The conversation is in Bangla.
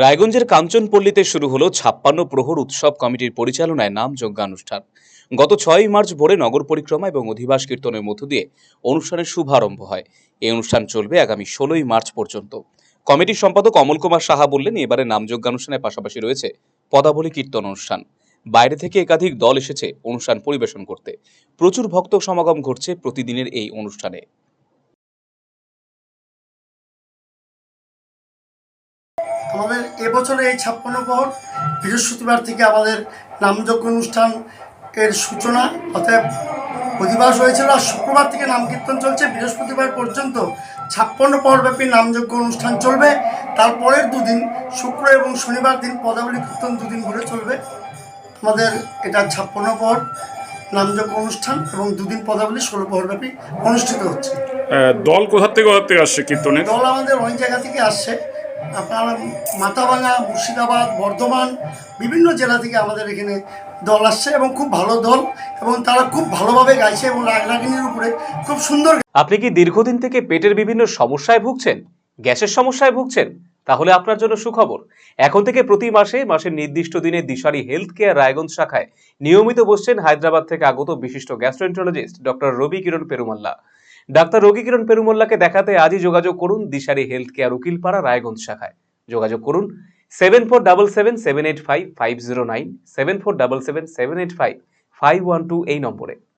রায়গঞ্জের কাঞ্চনপল্লীতে শুরু হলো ৫৬ প্রহর উৎসব কমিটির পরিচালনায় নাম যজ্ঞানুষ্ঠান। গত ৬ মার্চ ভোরে নগর পরিক্রমা এবং অধিবাস কীর্তনের মধ্য দিয়ে অনুষ্ঠানের শুভারম্ভ হয়। এই অনুষ্ঠান চলবে আগামী ১৬ই মার্চ পর্যন্ত। কমিটির সম্পাদক অমল কুমার সাহা বললেন, এবারে নাম যজ্ঞানুষ্ঠানের পাশাপাশি রয়েছে পদাবলী কীর্তন অনুষ্ঠান। বাইরে থেকে একাধিক দল এসেছে অনুষ্ঠান পরিবেশন করতে। প্রচুর ভক্ত সমাগম ঘটছে প্রতিদিনের এই অনুষ্ঠানে। আমাদের এবছরে এই ৫৬ প্রহর বৃহস্পতিবার থেকে আমাদের নামযজ্ঞ অনুষ্ঠান এর সূচনা, অতএব অধিবাস হয়েছিল। আর শুক্রবার থেকে নাম কীর্তন চলছে, বৃহস্পতিবার পর্যন্ত ৫৬ প্রহরব্যাপী নামযজ্ঞ অনুষ্ঠান চলবে। তারপরের দুদিন, শুক্র এবং শনিবার দিন পদাবলী কীর্তন দুদিন ঘুরে চলবে। আমাদের এটা ৫৬ প্রহর নামযজ্ঞ অনুষ্ঠান এবং দুদিন পদাবলী ১৬ প্রহরব্যাপী অনুষ্ঠিত হচ্ছে। দল কোথা থেকে আসছে কীর্তনের? দল আমাদের অনেক জায়গা থেকে আসছে, আপনার মাথাভাঙা, মুর্শিদাবাদ, বর্ধমান, বিভিন্ন জেলা থেকে আমাদের এখানে দল আসছে এবং খুব ভালো দল, এবং তারা খুব ভালোভাবে গাইছে এবং রাগরাগিনীর উপরে খুব সুন্দর। আপনি কি দীর্ঘদিন থেকে পেটের বিভিন্ন সমস্যায় ভুগছেন, গ্যাসের সমস্যায় ভুগছেন? তাহলে আপনার জন্য সুখবর। এখন থেকে প্রতি মাসের নির্দিষ্ট দিনে দিশারি হেলথ কেয়ার রায়গঞ্জ শাখায় নিয়মিত বসছেন হায়দ্রাবাদ থেকে আগত বিশিষ্ট গ্যাস্ট্রোএন্টারোলজিস্ট ডক্টর রবি কিরণ পেরুমাল্লা। ডাক্তার রবি কিরণ পেরুমাল্লাকে দেখাতে আজই যোগাযোগ করুন দিশারি হেলথ কেয়ার উকিলপাড়া রায়গঞ্জ শাখায়। যোগাযোগ করুন 7477785509, 7477785512 এই নম্বরে।